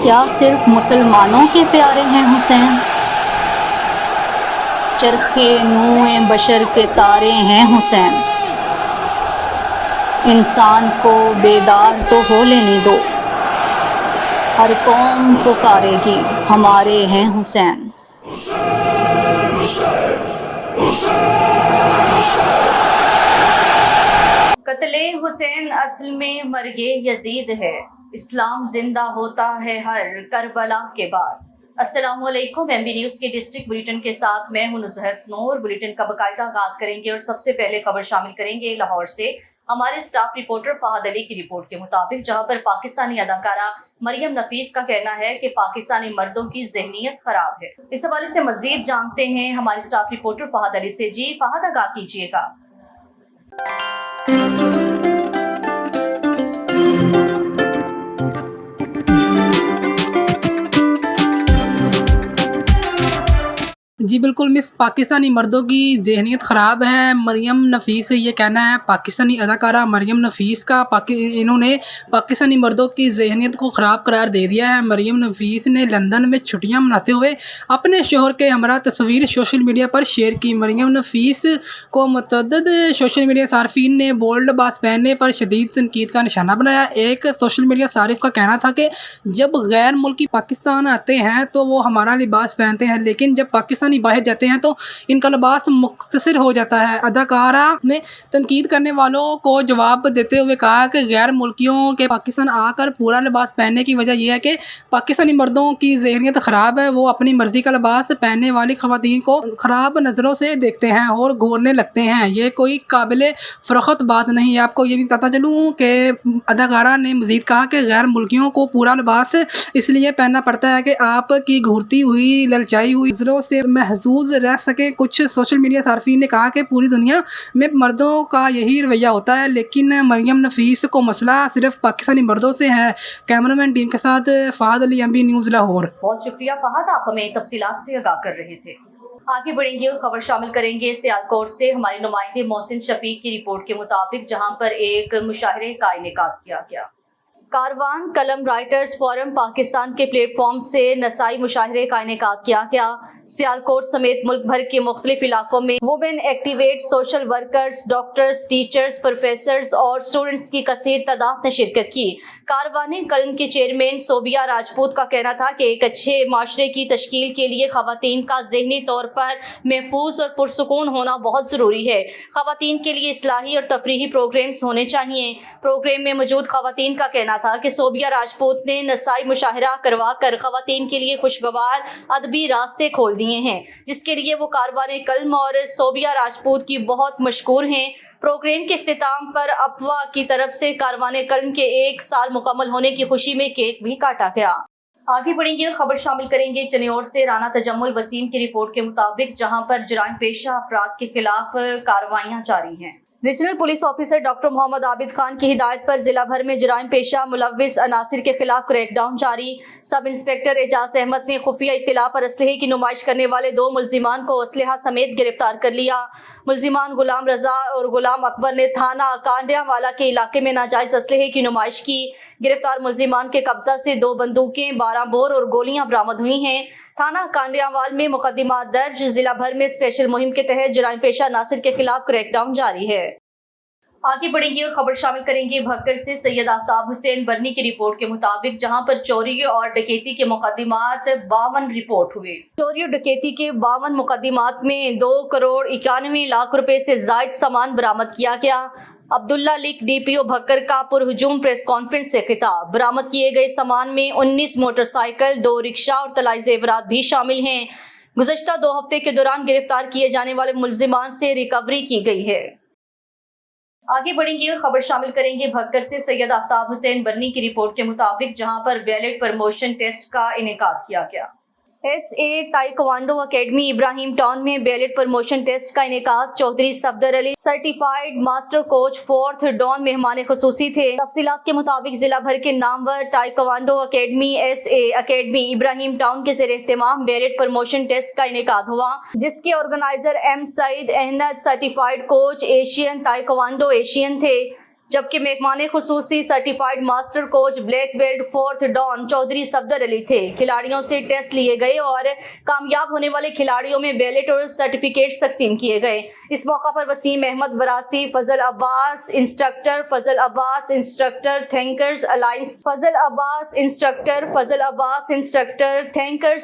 کیا صرف مسلمانوں کے پیارے ہیں حسین؟ چرخے نوع بشر کے تارے ہیں حسین۔ انسان کو بیدار تو ہو لینے دو، ہر قوم پکارے گی ہمارے ہیں حسین۔ قتل حسین اصل میں مرگ یزید ہے، اسلام زندہ ہوتا ہے ہر کربلا کے بعد۔ السلام علیکم، ایم بی نیوز کے ڈسٹرکٹ بلیٹن کے ساتھ میں ہوں نصرت نور۔ بلیٹن کا باقاعدہ آغاز کریں گے اور سب سے پہلے خبر شامل کریں گے لاہور سے۔ ہمارے سٹاف رپورٹر فہد علی کی رپورٹ کے مطابق، جہاں پر پاکستانی اداکارہ مریم نفیس کا کہنا ہے کہ پاکستانی مردوں کی ذہنیت خراب ہے۔ اس حوالے سے مزید جانتے ہیں ہمارے سٹاف رپورٹر فہد علی سے۔ جی فہد، آگاہ کیجیے گا۔ جی بالکل مس، پاکستانی مردوں کی ذہنیت خراب ہے، مریم نفیس یہ کہنا ہے پاکستانی اداکارہ مریم نفیس کا۔ انہوں نے پاکستانی مردوں کی ذہنیت کو خراب قرار دے دیا ہے۔ مریم نفیس نے لندن میں چھٹیاں مناتے ہوئے اپنے شوہر کے ہمراہ تصویر سوشل میڈیا پر شیئر کی۔ مریم نفیس کو متعدد سوشل میڈیا صارفین نے بولڈ لباس پہننے پر شدید تنقید کا نشانہ بنایا۔ ایک سوشل میڈیا صارف کا کہنا تھا کہ جب غیر ملکی پاکستان آتے ہیں تو وہ ہمارا لباس پہنتے ہیں، لیکن جب پاکستانی باہر جاتے ہیں تو ان کا لباس مختصر ہو جاتا ہے۔ اداکارہ نے تنقید کرنے والوں کو جواب دیتے ہوئے کہا کہ غیر ملکیوں کے پاکستان آ کر پورا لباس پہننے کی وجہ یہ ہے کہ پاکستانی مردوں کی ذہنیت خراب ہے۔ وہ اپنی مرضی کا لباس پہننے والی خواتین کو خراب نظروں سے دیکھتے ہیں اور گھورنے لگتے ہیں۔ یہ کوئی قابل فروخت بات نہیں ہے۔ آپ کو یہ بھی بتاتا چلوں کہ اداکارہ نے مزید کہا کہ غیر ملکیوں کو پورا لباس اس لیے پہننا پڑتا ہے کہ آپ کی گھورتی ہوئی للچائی ہوئی نظروں سے محفوظ رہ سکے۔ کچھ سوشل میڈیا صارفین نے کہا کہ پوری دنیا میں مردوں کا یہی رویہ ہوتا ہے، لیکن مریم نفیس کو مسئلہ صرف پاکستانی مردوں سے ہے۔ کیمرامین ٹیم کے ساتھ فہد علی، ایم بی نیوز لاہور۔ بہت شکریہ فہد، آپ ہمیں تفصیلات سے آگاہ کر رہے تھے۔ آگے بڑھیں گے اور خبر شامل کریں گے سیالکوٹ سے۔ ہمارے نمائندے محسن شفیق کی رپورٹ کے مطابق، جہاں پر ایک مشاعرے کا انعقاد کیا گیا۔ کاروان قلم رائٹرز فورم پاکستان کے پلیٹ فارم سے نسائی مشاعرے کا انعقاد کیا گیا۔ سیالکوٹ سمیت ملک بھر کے مختلف علاقوں میں women activist, social workers, doctors, teachers, professors اور اسٹوڈنٹس کی کثیر تعداد نے شرکت کی۔ کاروان قلم کے چیئرمین صوبیہ راجپوت کا کہنا تھا کہ ایک اچھے معاشرے کی تشکیل کے لیے خواتین کا ذہنی طور پر محفوظ اور پرسکون ہونا بہت ضروری ہے۔ خواتین کے لیے اصلاحی اور تفریحی پروگرامز ہونے چاہیے۔ پروگرام میں موجود خواتین کا کہنا تھا کہ صوبیہ راجپوت نے نسائی مشاہرہ کروا کر خواتین کے لیے خوشگوار ادبی راستے کھول دیے ہیں، جس کے لیے وہ کاروان قلم اور صوبیہ راجپوت کی بہت مشکور ہیں۔ پروگرام کے اختتام پر افواہ کی طرف سے کاروان قلم کے 1 سال مکمل ہونے کی خوشی میں کیک بھی کاٹا گیا۔ آگے بڑھیں گے اور خبر شامل کریں گے چنیور سے۔ رانا تجمل وسیم کی رپورٹ کے مطابق، جہاں پر جرائم پیشہ افراد کے خلاف کارروائیاں جاری ہیں۔ ریجنل پولیس آفیسر ڈاکٹر محمد عابد خان کی ہدایت پر ضلع بھر میں جرائم پیشہ ملوث عناصر کے خلاف کریک ڈاؤن جاری۔ سب انسپکٹر اعجاز احمد نے خفیہ اطلاع پر اسلحے کی نمائش کرنے والے 2 ملزمان کو اسلحہ سمیت گرفتار کر لیا۔ ملزمان غلام رضا اور غلام اکبر نے تھانہ کانڈیا والا کے علاقے میں ناجائز اسلحے کی نمائش کی۔ گرفتار ملزمان کے قبضہ سے 2 بندوقیں، 12 بور اور گولیاں برآمد ہوئی ہیں۔ تھانہ کانڈیا وال میں مقدمات درج۔ ضلع بھر میں اسپیشل مہم کے تحت جرائم پیشہ عناصر کے خلاف کریک ڈاؤن جاری ہے۔ آگے بڑھیں گے اور خبر شامل کریں گے بھکر سے۔ سید آفتاب حسین برنی کی رپورٹ کے مطابق، جہاں پر چوری اور ڈکیتی کے مقدمات 52 رپورٹ ہوئے۔ چوری اور ڈکیتی کے 52 مقدمات میں 2,91,00,000 روپے سے زائد سامان برآمد کیا گیا۔ عبداللہ لک ڈی پی او بھکر کا پرہجوم پریس کانفرنس سے خطاب۔ برآمد کیے گئے سامان میں 19 موٹر سائیکل، 2 رکشہ اور طلائی زیورات بھی شامل ہیں۔ گزشتہ 2 ہفتے کے دوران گرفتار کیے جانے والے ملزمان سے ریکوری کی گئی ہے۔ آگے بڑھیں گے اور خبر شامل کریں گے بھکر سے۔ سید آفتاب حسین برنی کی رپورٹ کے مطابق، جہاں پر بیلٹ پروموشن ٹیسٹ کا انعقاد کیا گیا۔ S A taekwondo academy Ibrahim town میں بیلٹ پروموشن ٹیسٹ کا انعقاد۔ Chaudhry Safdar Ali certified master coach 4th dan مہمان خصوصی تھے۔ تفصیلات کے مطابق، ضلع بھر کے نامور taekwondo academy S A academy Ibrahim town کے زیر اہتمام بیلٹ پروموشن ٹیسٹ کا انعقاد ہوا، جس کے organiser M Saeed Ahmed certified coach Asian taekwondo Asian تھے۔ जबकि मेहमान खुसूसी certified master coach black belt 4th dan Chaudhry Safdar Ali थे। खिलाड़ियों से टेस्ट लिए गए और कामयाब होने वाले खिलाड़ियों में बैलेट और सर्टिफिकेट तकसीम किए गए। इस मौका पर Waseem Ahmed Barasi, Fazal Abbas instructor, thinkers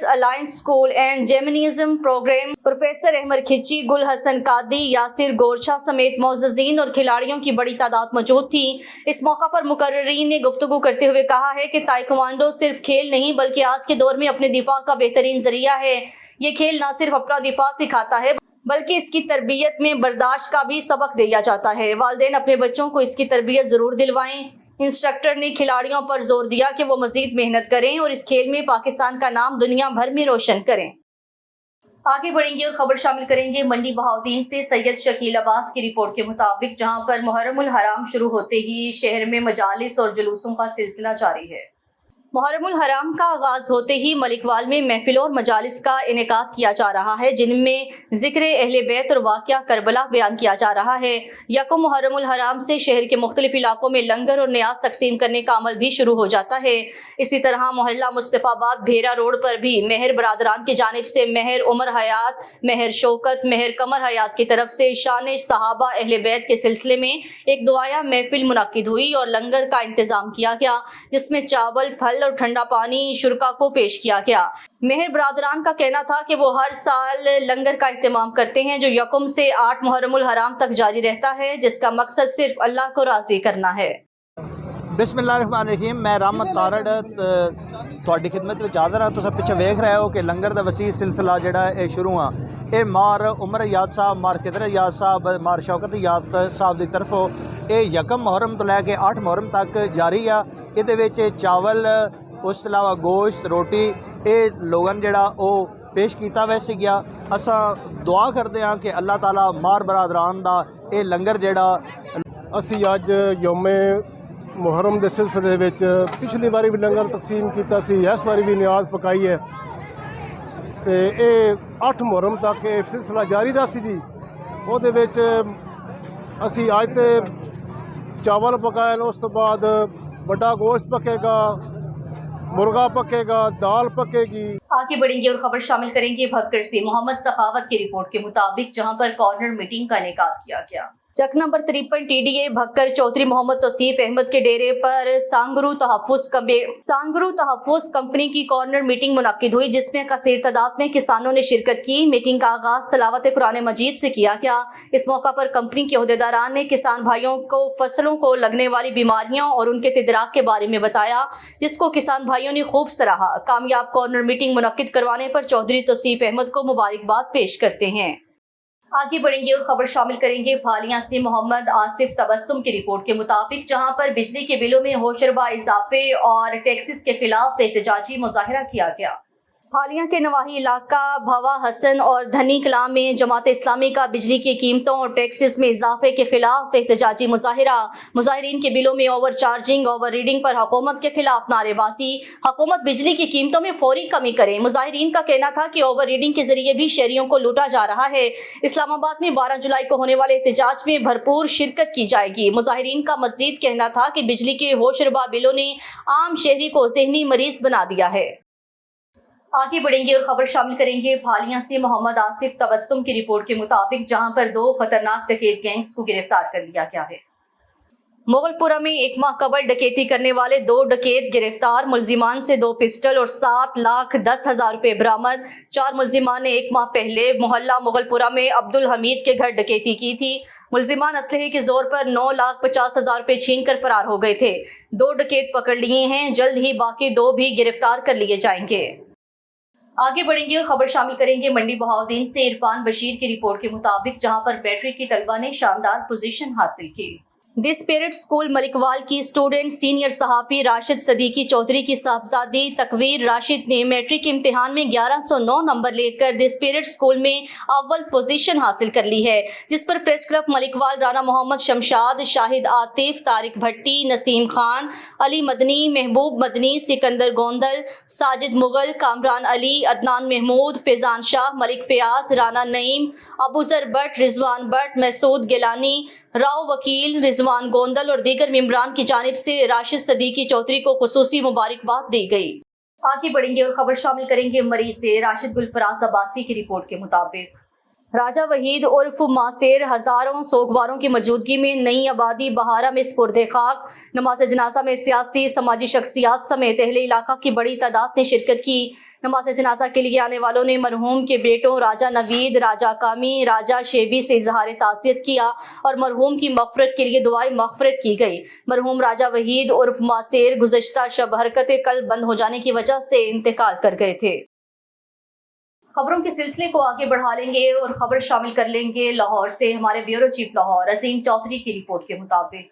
alliance school and जेमिनिज्म प्रोग्राम, प्रोफेसर अहमद खिची, गुल हसन कादी, यासिर गोरछा समेत मोअज़्ज़िज़ीन और खिलाड़ियों की बड़ी तादाद मौजूद थी। इस मौका पर मुकर्रिरीन ने गुफ्तगू करते हुए कहा है कि ताइक्वांडो सिर्फ खेल नहीं बल्कि आज के दौर में अपने दिफा का बेहतरीन जरिया है। ये खेल न सिर्फ अपना दिफा सिखाता है बल्कि इसकी तरबियत में बर्दाश्त का भी सबक दिया जाता है। वालिदैन अपने बच्चों को इसकी तरबियत ज़रूर दिलवाएं। इंस्ट्रक्टर ने खिलाड़ियों पर जोर दिया कि वो मजीद मेहनत करें और इस खेल में पाकिस्तान का नाम दुनिया भर में रोशन करें। आगे बढ़ेंगे और खबर शामिल करेंगे मंडी बहाउद्दीन से सैयद शकील अब्बास की रिपोर्ट के मुताबिक, जहां पर मुहर्रमुल हराम शुरू होते ही शहर में मजालिस और जुलूसों का सिलसिला जारी है। मुहर्रमुल हराम का आगाज होते ही मलिकवाल में महफिल और मजालिस का इनेकाद किया जा रहा है, जिनमें जिक्र अहले बैत और वाक़या करबला बयान किया जा रहा है। यकम मुहर्रमुल हराम से शहर के मुख्तलिफ इलाकों में लंगर और न्याज तकसीम करने का अमल भी शुरू हो जाता है। इसी तरह मोहल्ला मुस्तफ़ाबाद भेरा रोड पर भी मेहर बरादरान की जानिब से मेहर उमर हयात, मेहर शौकत, मेहर कमर हयात की तरफ से शान सहाबा अहले बैत के सिलसिले में एक दुआया महफिल मुनक्किद हुई और लंगर का इंतजाम किया गया, जिसमें चावल, फल और ठंडा पानी शुरका को पेश किया गया। मेहर बरादरान का कहना था कि वो हर साल लंगर का इत्तेमाम करते हैं जो यकम से 8 मुहर्रमुल हराम तक जारी रहता है, जिसका मकसद सिर्फ अल्लाह को राजी करना है। बिस्मिल्लाहिर्रहमानिर्रहीम। मैं रामत तारड़ ਤੁਹਾਡੀ ਖਿਦਮਤ ਵਿੱਚ ਹਾਜ਼ਰ ਹਾਂ। ਤੁਸੀਂ ਪਿੱਛੇ ਵੇਖ ਰਹੇ ਹੋ ਕਿ ਲੰਗਰ ਦਾ ਵਸੀ ਸਿਲਸਿਲਾ ਜਿਹੜਾ ਇਹ ਸ਼ੁਰੂ ਆ, ਇਹ ਮਾਰ ਉਮਰ ਯਾਦ ਸਾਹਿਬ, ਮਾਰ ਕਿਦਰ ਯਾਦ ਸਾਹਿਬ, ਮਾਰ ਸ਼ੌਕਤ ਯਾਦ ਸਾਹਿਬ ਦੀ ਤਰਫੋਂ ਇਹ ਯਕਮ ਮੁਹਰਮ ਤੋਂ ਲੈ ਕੇ 8 ਮੁਹਰਮ ਤੱਕ ਜਾਰੀ ਆ। ਇਹਦੇ ਵਿੱਚ ਚਾਵਲ, ਉਸ ਤੋਂ ਇਲਾਵਾ ਗੋਸ਼ਤ, ਰੋਟੀ ਇਹ ਲੋਕਾਂ ਜਿਹੜਾ ਉਹ ਪੇਸ਼ ਕੀਤਾ ਵੈ ਸੀਗਾ। ਅਸਾਂ ਦੁਆ ਕਰਦੇ ਹਾਂ ਕਿ ਅੱਲਾਹ ਤਾਲਾ ਮਾਰ ਬਰਾਦਰਾਨ ਦਾ ਇਹ ਲੰਗਰ ਜਿਹੜਾ ਅਸੀਂ ਅੱਜ ਯੌਮੇ ਮੁਹਰਮ ਦੇ ਸਿਲਸਿਲੇ ਵਿੱਚ ਪਿਛਲੀ ਵਾਰੀ ਵੀ ਲੰਗਰ ਤਕਸੀਮ ਕੀਤਾ ਸੀ, ਇਸ ਵਾਰੀ ਵੀ ਨਿਆਜ਼ ਪਕਾਈ ਹੈ ਤੇ ਇਹ 8 ਮੁਹਰਮ ਤੱਕ ਇਹ ਸਿਲਸਿਲਾ ਜਾਰੀ ਰਿਹਾ ਸੀ ਜੀ। ਉਹਦੇ ਵਿੱਚ ਅਸੀਂ ਅੱਜ ਤੇ ਚਾਵਲ ਪਕਾਏ ਨੇ, ਉਸ ਤੋਂ ਬਾਅਦ ਵੱਡਾ ਗੋਸ਼ਤ ਪਕੇਗਾ, मुर्गा पकेगा, दाल पकेगी। आगे बढ़ेंगे और खबर शामिल करेंगे भक्कर से मोहम्मद सखावत की रिपोर्ट के मुताबिक, जहां पर कॉर्नर मीटिंग का इनेकाद किया गया। चक नंबर 53 TDA भक्कर चौधरी मोहम्मद तौसीफ अहमद के डेरे पर सांगरू तहफ़्फ़ुज़ कंपनी की कॉर्नर मीटिंग मुनक्किद हुई, जिसमें कसीर तादाद में किसानों ने शिरकत की। मीटिंग का आगाज तिलावत कुरान मजीद से किया गया। इस मौका पर कंपनी के ओहदेदारान ने किसान भाइयों को फसलों को लगने वाली बीमारियों और उनके तिदराक के बारे में बताया, जिसको किसान भाइयों ने खूब सराहा। कामयाब कॉर्नर मीटिंग मुनक्किद करवाने पर चौधरी तौसीफ अहमद को मुबारकबाद पेश करते हैं। आगे बढ़ेंगे और खबर शामिल करेंगे भालियां से मोहम्मद आसिफ तबस्सुम की रिपोर्ट के मुताबिक, जहां पर बिजली के बिलों में होशरबा इजाफे और टैक्सेस के खिलाफ एहतजाजी मुजाहिरा किया गया। भालियां के नवाही इलाका भवा हसन और धनी कलाम में जमात इस्लामी का बिजली की कीमतों और टैक्सेस में इजाफे के खिलाफ एहतजाजी मुजाहिरा। मुजाहिरीन के बिलों में ओवर चार्जिंग, ओवर रीडिंग पर हुकूमत के खिलाफ नारेबाजी। हुकूमत बिजली की कीमतों में फौरी कमी करे। मुजाहिरीन का कहना था कि ओवर रीडिंग के जरिए भी शहरियों को लूटा जा रहा है। इस्लामाबाद में 12 जुलाई को होने वाले एहतजाज में भरपूर शिरकत की जाएगी। मुजाहिरीन का मजीद कहना था कि बिजली के होशरबा बिलों ने आम शहरी को ज़हनी मरीज बना दिया है। आगे बढ़ेंगे और खबर शामिल करेंगे भालियां से मोहम्मद आसिफ तबस्सुम की रिपोर्ट के मुताबिक, जहां पर 2 खतरनाक डकैत गैंग्स को गिरफ्तार कर लिया गया है। मोगलपुरा में 1 माह कबल डकैती करने वाले 2 डकैत गिरफ्तार। मुलजिमान से 2 पिस्टल और 7,10,000 रुपए बरामद। 4 मुलजिमान ने 1 माह पहले मोहल्ला मुगलपुरा में अब्दुल हमीद के घर डकैती की थी। मुलजिमान असलहे के जोर पर 9,50,000 रुपए छीन कर फरार हो गए थे। 2 डकैत पकड़ लिए हैं, जल्द ही बाकी 2 भी गिरफ्तार कर लिए जाएंगे। आगे बढ़ेंगे और खबर शामिल करेंगे मंडी बहाउद्दीन से इरफान बशीर की रिपोर्ट के मुताबिक, जहां पर बैटरी की तलबा ने शानदार पोजीशन हासिल की। द स्पिरिट स्कूल मलिकवाल की स्टूडेंट सीनियर सहाफ़ी राशिद सदीकी चौधरी की साहबजादी तकवीर राशिद ने मैट्रिक इम्तिहान में 1109 नंबर लेकर द स्पिरिट स्कूल में अव्वल पोजीशन हासिल कर ली है, जिस पर प्रेस क्लब मलिकवाल राना मोहम्मद शमशाद, शाहिद आतिफ, तारिक भट्टी, नसीम खान, अली मदनी, महबूब मदनी, सिकंदर गोंदल, साजिद मुगल, कामरान अली, अदनान महमूद, फैजान शाह, मलिक फयाज, राना नईम, अबूजर भट्ट, रिजवान भट्ट, मसूद गिलानी, राव वकील रिजवान गोंदल और दीगर मेंबरान की जानिब से राशिद सदीकी चौधरी को खुसूसी मुबारकबाद दी गई। आगे बढ़ेंगे और खबर शामिल करेंगे मरीज से। राशिद गुलफराज अब्बासी की रिपोर्ट के मुताबिक राजा वहीद उर्फ मासेर हजारों सोगवारों की मौजूदगी में नई आबादी बहारा में स्पुर्दे खाक। नमाज जनाजा में सियासी समाजी शख्सियात समेत अहले इलाका की बड़ी तादाद ने शिरकत की। नमाज जनाजा के लिए आने वालों ने मरहूम के बेटों राजा नवीद, राजा कामी, राजा शेबी से इजहार तासियत किया और मरहूम की मग़फ़िरत के लिए दुआए मग़फ़िरत की गई। मरहूम राजा वहीद उर्फ मासेर गुज़श्ता शब हरकत कल्ब बंद हो जाने की वजह से इंतकाल कर गए थे। खबरों के सिलसिले को आगे बढ़ा लेंगे और खबर शामिल कर लेंगे लाहौर से। हमारे ब्यूरो चीफ लाहौर अजीम चौधरी की रिपोर्ट के मुताबिक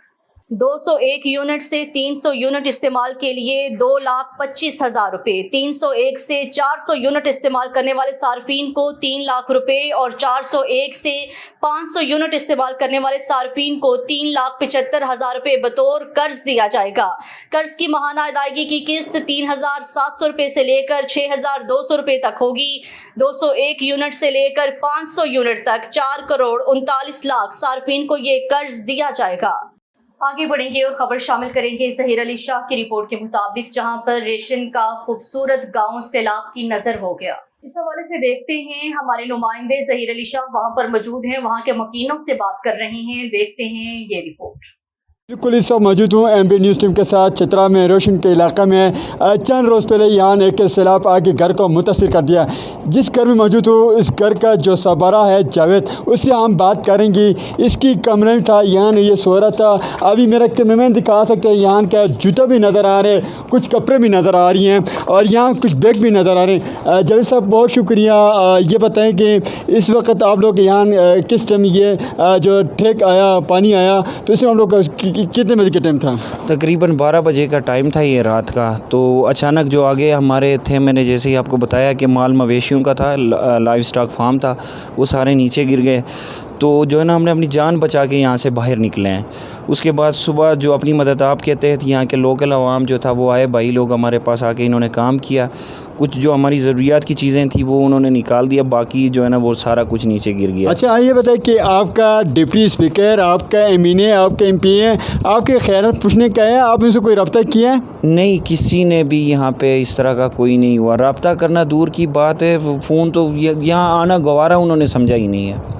201 यूनिट से 300 यूनिट इस्तेमाल के लिए 2,25,000 रुपये, 301 से 400 यूनिट इस्तेमाल करने वाले सार्फिन को 3 लाख रुपए और 401 से 500 यूनिट इस्तेमाल करने वाले सार्फिन को 3,75,000 रुपये बतौर कर्ज दिया जाएगा। कर्ज की माहाना अदायगी की किस्त 3,700 रुपये से लेकर 6,200 रुपये तक होगी। 201 यूनिट से लेकर 500 यूनिट तक 4,39,00,000 सार्फिन को ये कर्ज दिया जाएगा। आगे बढ़ेंगे और खबर शामिल करेंगे ज़हीर अली शाह की रिपोर्ट के मुताबिक, जहां पर रेशम का खूबसूरत गांव सैलाब की नजर हो गया। इस हवाले से देखते हैं, हमारे नुमाइंदे ज़हीर अली शाह वहां पर मौजूद हैं, वहां के मकीनों से बात कर रहे हैं। देखते हैं ये रिपोर्ट। बिल्कुल इस वक्त मौजूद हूँ एमबी न्यूज़ टीम के साथ चित्रा में रोशन के इलाके में। चंद रोज़ पहले यहाँ एक सैलाब आके घर को मुतासिर कर दिया। जिस घर में मौजूद हूँ इस घर का जो सरबराह है जावेद, उससे हम बात करेंगे। इसकी कमरे में था, यहाँ ये सो रहा था। अभी मेरा कैमरा दिखा सकते हैं, यहाँ का जूता भी नज़र आ रहे हैं, कुछ कपड़े भी नज़र आ रही हैं और यहाँ कुछ बैग भी नज़र आ रहे हैं। जावेद साहब बहुत शुक्रिया। ये बताएँ कि इस वक्त आप लोग यहाँ किस टाइम ये जो ट्रैक आया, पानी आया, तो इसमें हम लोग कितने बजे का टाइम था? तकरीबन 12 बजे का टाइम था ये रात का। तो अचानक जो आगे हमारे थे, मैंने जैसे ही आपको बताया कि माल मवेशियों का था, लाइव स्टॉक फार्म था, वो सारे नीचे गिर गए। तो जो है ना, हमने अपनी जान बचा के यहाँ से बाहर निकले हैं। उसके बाद सुबह जो अपनी मदद आप के तहत यहाँ के लोकल आवाम जो था वो आए, भाई लोग हमारे पास आके इन्होंने काम किया। कुछ जो हमारी ज़रूरियात की चीज़ें थी वो उन्होंने निकाल दिया, बाकी जो है ना वो सारा कुछ नीचे गिर गया। अच्छा, ये बताइए कि आपका डिप्टी स्पीकर, आपका एमएनए, आपका एमपी है, आपके खैर पूछने का है, आप इनसे कोई रब्ता किया है? नहीं, किसी ने भी यहाँ पे इस तरह का कोई नहीं हुआ। रब्ता करना दूर की बात है, फ़ोन तो यहाँ आना गवारा उन्होंने समझा ही नहीं है।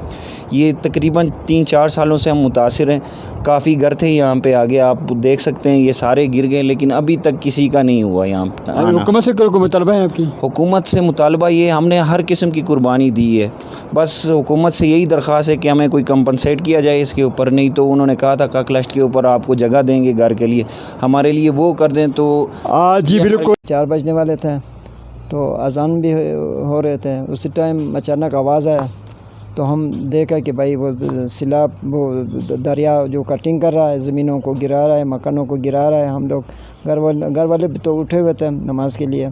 ये तकरीबन 3-4 सालों से हम मुतासिर हैं। काफ़ी घर थे यहाँ पे, आगे आप देख सकते हैं ये सारे गिर गए, लेकिन अभी तक किसी का नहीं हुआ यहाँ पे। हुकूमत से कोई मुतालबा है आपकी? हुकूमत से मुतालबा ये, हमने हर किस्म की कुर्बानी दी है, बस हुकूमत से यही दरख्वास्त है कि हमें कोई कंपनसेट किया जाए इसके ऊपर। नहीं तो उन्होंने कहा था कक्लस्ट के ऊपर आपको जगह देंगे घर के लिए, हमारे लिए वो कर दें। तो जी बिल्कुल। 4 बजने वाले थे तो अजान भी हो रहे थे। उसी टाइम अचानक आवाज़ आया तो हम देखा कि भाई वो सैलाब, वो दरिया जो कटिंग कर रहा है, ज़मीनों को गिरा रहा है, मकानों को गिरा रहा है। हम लोग घर वाले भी तो उठे हुए थे नमाज के लिए,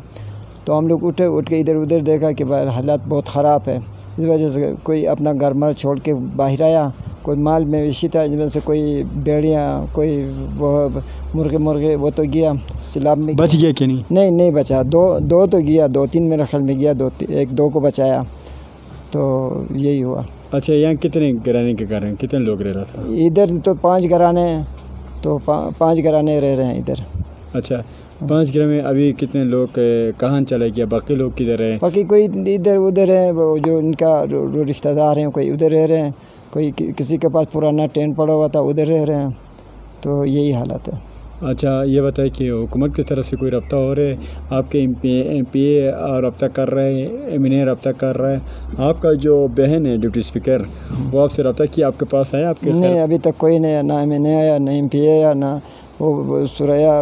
तो हम लोग उठ के इधर उधर देखा कि भाई हालात बहुत ख़राब है। इस वजह से कोई अपना घर मर छोड़ के बाहर आया, कोई माल मवेशी था जिसमें से कोई भेड़ियाँ, कोई वो मुर्गे वो तो गया सैलाब में। बच गया कि नहीं? नहीं बचा। दो तो गया, 2-3 मेरे ख्याल में गया, 1-2 को बचाया। तो यही हुआ। अच्छा, यहाँ कितने घराने के घर हैं, कितने लोग रह रहा था? इधर तो 5 घराने हैं, तो 5 घराने रह रहे हैं इधर। अच्छा, 5 घर में अभी कितने लोग कहाँ चले गया? बाकी लोग किधर हैं? बाकी कोई इधर उधर है, वो जो इनका रिश्तेदार हैं, कोई उधर रह रहे हैं, कोई किसी के पास पुराना टेंट पड़ा हुआ था उधर रह रहे हैं। तो यही हालत है। अच्छा, ये बताइए कि हुकूमत की तरफ से कोई रब्ता हो रहा है? आपके एमपी रब्ता कर रहे हैं, एमएनए रब्ता कर रहा है? आपका जो बहन है डिप्टी स्पीकर, वो आपसे रब्ता किया, आपके पास आया? आपके नहीं, अभी तक कोई नहीं, ना एमएनए आया, ना एमपी आया, ना वो सुरैया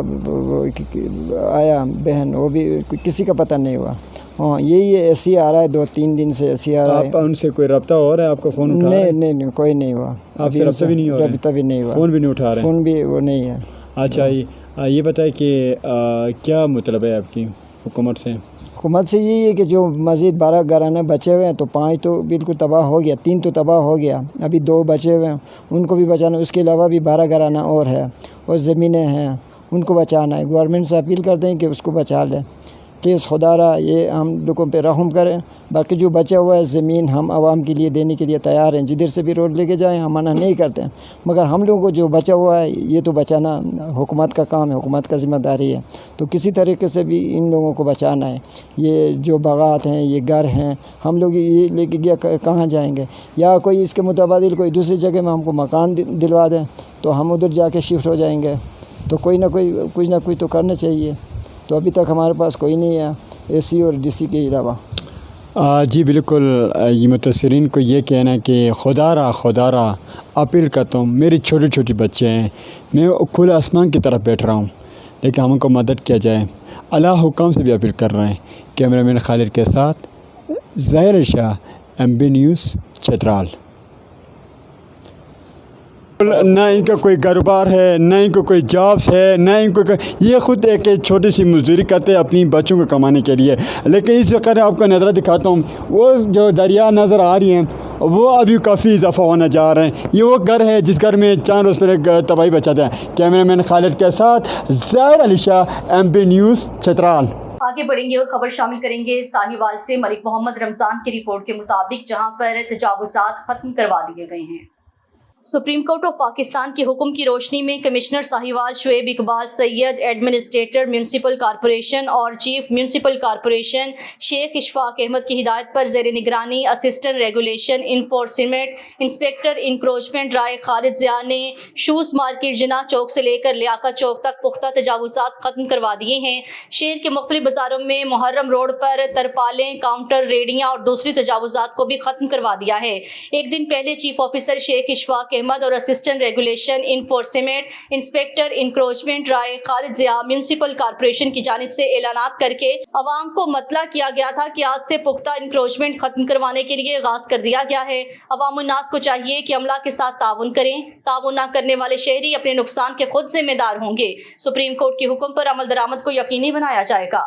आया बहन, वो भी किसी का पता नहीं हुआ। हाँ, यही ऐसी आ रहा है, 2-3 दिन से ऐसी आ रहा है। आप उनसे कोई रब्ता हो रहा है? आपका फ़ोन उठा रहा है? नहीं, कोई नहीं हुआ। आपसे रब्ता भी नहीं हो रहा है? रब्ता भी नहीं हुआ। फ़ोन भी नहीं उठा रहे? फ़ोन भी वो नहीं है। अच्छा, ये बताए कि क्या मतलब है आपकी हुकूमत से? हुकूमत से यही है कि जो मज़ीद 12 घराने बचे हुए हैं, तो 5 तो बिल्कुल तबाह हो गया, 3 तो तबाह हो गया, अभी 2 बचे हुए हैं, उनको भी बचाना। उसके अलावा भी 12 घराना और है, और ज़मीनें हैं, उनको बचाना है। गवर्नमेंट से अपील करते हैं कि उसको बचा लें। प्लीज़ खुदा रहा ये हम लोगों पे रहम करें। बाकी जो बचा हुआ है ज़मीन हम आवाम के लिए देने के लिए तैयार हैं, जिधर से भी रोड लेके जाएं हम मना नहीं करते हैं, मगर हम लोगों को जो बचा हुआ है ये तो बचाना हुकूमत का काम है, हुकूमत का ज़िम्मेदारी है। तो किसी तरीके से भी इन लोगों को बचाना है। ये जो बागात हैं, ये घर हैं, हम लोग ये लेके गया कहाँ जाएंगे, या कोई इसके मुताबिक कोई दूसरी जगह में हमको मकान दिलवा दें तो हम उधर जाके शिफ्ट हो जाएंगे। तो कोई ना कोई कुछ ना कुछ तो करना चाहिए। तो अभी तक हमारे पास कोई नहीं है एसी और डीसी के अलावा। जी बिल्कुल, ये मुतसरीन को ये कहना है कि खुदा रहा अपील करता हूँ, मेरी छोटे छोटे बच्चे हैं, मैं खुले आसमान की तरफ बैठ रहा हूँ, लेकिन हमको मदद किया जाए। अल्लाह हुक्म से भी अपील कर रहे हैं। कैमरामैन खालिद के साथ ज़ाहिर शाह, MB न्यूज़, चतराल। ना इनका कोई कारोबार है, ना इनको कोई जॉब्स है, ना इनको ये ख़ुद एक छोटी सी मजदूरी करते हैं अपनी बच्चों को कमाने के लिए। लेकिन इस वक्त आपको नज़र दिखाता हूँ, वो जो दरिया नज़र आ रही हैं वो अभी काफ़ी इजाफा होना जा रहे हैं। ये वो घर है जिस घर में 4 रोज़ पहले तबाही बचाता है। कैमरामैन खालिद के साथ ज़ाहिर अली शाह, MB न्यूज़, चतराल। आगे बढ़ेंगे और खबर शामिल करेंगे साहिवाल से। मलिक मोहम्मद रमज़ान की रिपोर्ट के मुताबिक जहां पर तजावुज़ात खत्म करवा दिए गए हैं। सुप्रीम कोर्ट ऑफ पाकिस्तान के हुक्म की रोशनी में commissioner Sahiwal Shoaib Iqbal Syed, administrator municipal corporation और chief municipal corporation Sheikh Ishfaq Ahmed की हिदायत पर ज़ेर निगरानी assistant regulation enforcement inspector encroachment Rai Khalid Zia ने शूज़ मार्केट जिना चौक से लेकर लियाकत चौक तक पुख्ता तजावुज़ात ख़त्म करवा दिए हैं। शहर के मुख्तलिफ बाज़ारों में मुहर्रम रोड पर तरपालें, काउंटर, रेडियाँ और दूसरी तजावुज़ात को भी ख़त्म करवा दिया है। एक दिन पहले चीफ ऑफिसर शेख इशफाक अहमद और assistant regulation enforcement inspector encroachment Rai Khalid Zia municipal corporation की जानिब से ऐलानात करके अवाम को मतला किया गया था कि आज से पुख्ता इंक्रोचमेंट खत्म करवाने के लिए आगाज कर दिया गया है। अवाम उन्नास को चाहिए कि अमला के साथ ताउन करें। ताउन न करने वाले शहरी अपने नुकसान के खुद जिम्मेदार होंगे। सुप्रीम कोर्ट के हुक्म पर अमल दरामद को यकीनी बनाया जाएगा।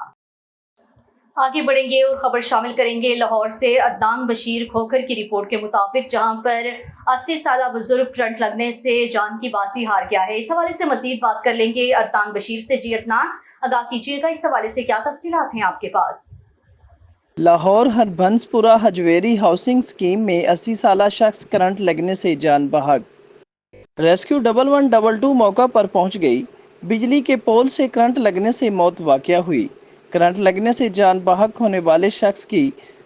आगे बढ़ेंगे और खबर शामिल करेंगे लाहौर से। अदनान बशीर खोखर की रिपोर्ट के मुताबिक जहां पर 80 साल बुजुर्ग करंट लगने से जान की बाजी हार गया है। इस हवाले से मजीद बात कर लेंगे अदनान बशीर से। जी अदनान, आगाह कीजिएगा, इस हवाले से क्या तफसीलात हैं आपके पास? लाहौर हरबंसपुरा हजवेरी हाउसिंग स्कीम में 80 साल शख्स करंट लगने से जान बहक। रेस्क्यू 1112 मौका पर पहुंच गई। बिजली के पोल से करंट लगने से मौत वाक़या हुई। करंट लगने से जान बहक होने वाले शख्स की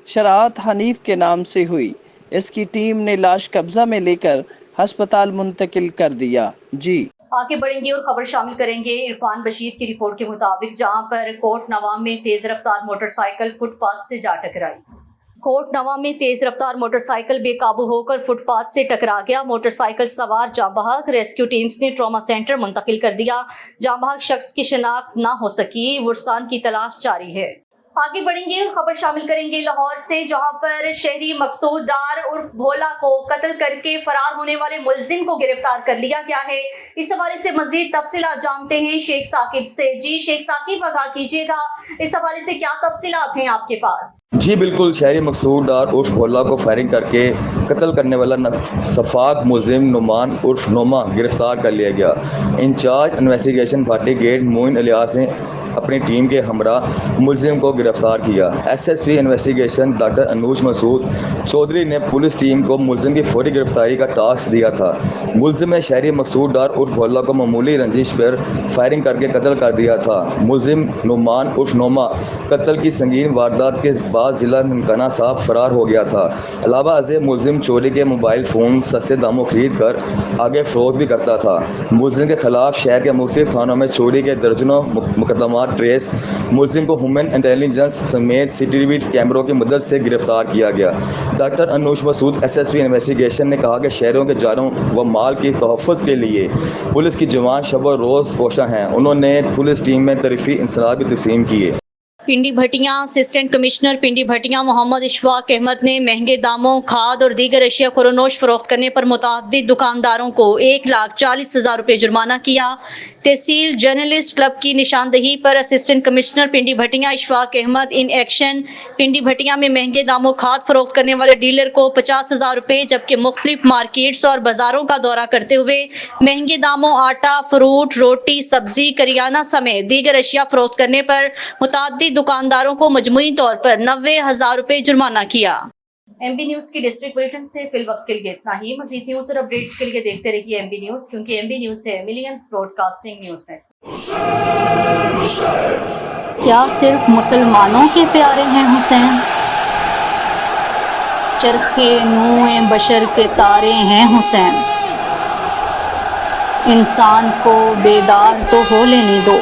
शराहत हनीफ के नाम से हुई। इसकी टीम ने लाश कब्जा में लेकर अस्पताल मुंतकिल कर दिया। जी आगे बढ़ेंगे और खबर शामिल करेंगे इरफान बशीर की रिपोर्ट के मुताबिक जहां पर कोट नवा में तेज रफ्तार मोटरसाइकिल फुटपाथ से जा टकराई। कोट नवा में तेज रफ्तार मोटरसाइकिल बेकाबू होकर फुटपाथ से टकरा गया। मोटरसाइकिल सवार जाँ बहक रेस्क्यू टीम्स ने ट्रॉमा सेंटर मुंतकिल कर दिया। जाँ बहक शख्स की शिनाख्त ना हो सकी। वरसान की तलाश जारी है। आगे बढ़ेंगे और खबर शामिल करेंगे लाहौर से जहां पर शहरी मकसूद डार उर्फ भोला को कत्ल करके फरार होने वाले मुलजिम को गिरफ्तार कर लिया गया है। इस हवाले से मजीद तफसीलात जानते हैं शेख साकिब से। जी शेख साकिब, आगाह कीजिएगा, इस हवाले से क्या तफसीलात हैं आपके पास? जी बिल्कुल, शहरी मकसूद डार उर्फ भोला को फायरिंग करके कत्ल करने वाला सफाक मुलजिम नुमान उर्फ नोमा गिरफ्तार कर लिया गया। In charge investigation Bhati Gate Moin Ilyas ने अपनी टीम के हमरा मुलजिम को गिरफ्तार किया। SSP investigation doctor Anuj Masood Chaudhry ने पुलिस टीम को मुलजिम की फौरी गिरफ्तारी का टास्क दिया था। मुलजिम ने शहरी मकसूद डार उर्फ भोला को मामूली रंजिश पर फायरिंग करके कत्ल कर दिया था। मुलजिम नुमान उर्फ नोमा कत्ल की संगीन वारदात के बाद जिला ननकाना साहब फरार हो गया था। अलावा अजय मुलजिम चोरी के मोबाइल फ़ोन सस्ते दामों खरीद कर आगे फरोख्त भी करता था। मुलजिम के खिलाफ शहर के मुख्तलिफ थानों में चोरी के दर्जनों मुकदमा ट्रेस। मुलजिम को ह्यूमन इंटेलिजेंस समेत CCTV कैमरों की मदद से गिरफ्तार किया गया। Doctor Anoosh Masood SSP investigation ने कहा कि शहरों के जानों व माल की तहफ़्फ़ुज़ के लिए पुलिस की जवान शब और रोज़ कोशा हैं। उन्होंने पुलिस टीम में तरफ़ी इंसरात भी तस्लीम किए। पिंडी भटियां असिस्टेंट कमिश्नर पिंडी भटियां मोहम्मद इशफाक अहमद ने महंगे दामों खाद और दीगर अशिया खुरोनोश फरोख्त करने पर मुतअद्दिद दुकानदारों को 1,40,000 रुपये जुर्माना किया। तहसील जर्नलिस्ट क्लब की निशानदही पर assistant commissioner Pindi Bhattian Ishfaq Ahmed in action. Pindi Bhattian में महंगे दामों खाद फरोख्त करने वाले डीलर को 50,000 रुपए जबकि मुख्तलिफ मार्केट्स और बाजारों का दौरा करते हुए महंगे दामों आटा, फ्रूट, रोटी, सब्जी, करियाना समेत दीगर अशिया फरोख्त करने पर मुताद्दिद दुकानदारों को मजमूई तौर पर 90,000 रुपए जुर्माना किया। एमबी न्यूज की डिस्ट्रिक्ट बुलेटिन से फिल वक्त के लिए इतना ही। मजीद न्यूज और अपडेट्स के लिए देखते रहिए एमबी न्यूज, क्योंकि एमबी न्यूज है मिलियंस ब्रॉडकास्टिंग न्यूज नेटवर्क। क्या सिर्फ मुसलमानों के प्यारे हैं हुसैन? चरखे नूए बशर के तारे हैं हुसैन। इंसान को बेदार तो हो लेने दो,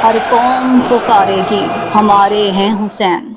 हर कौम पुकारेगी हमारे हैं हुसैन।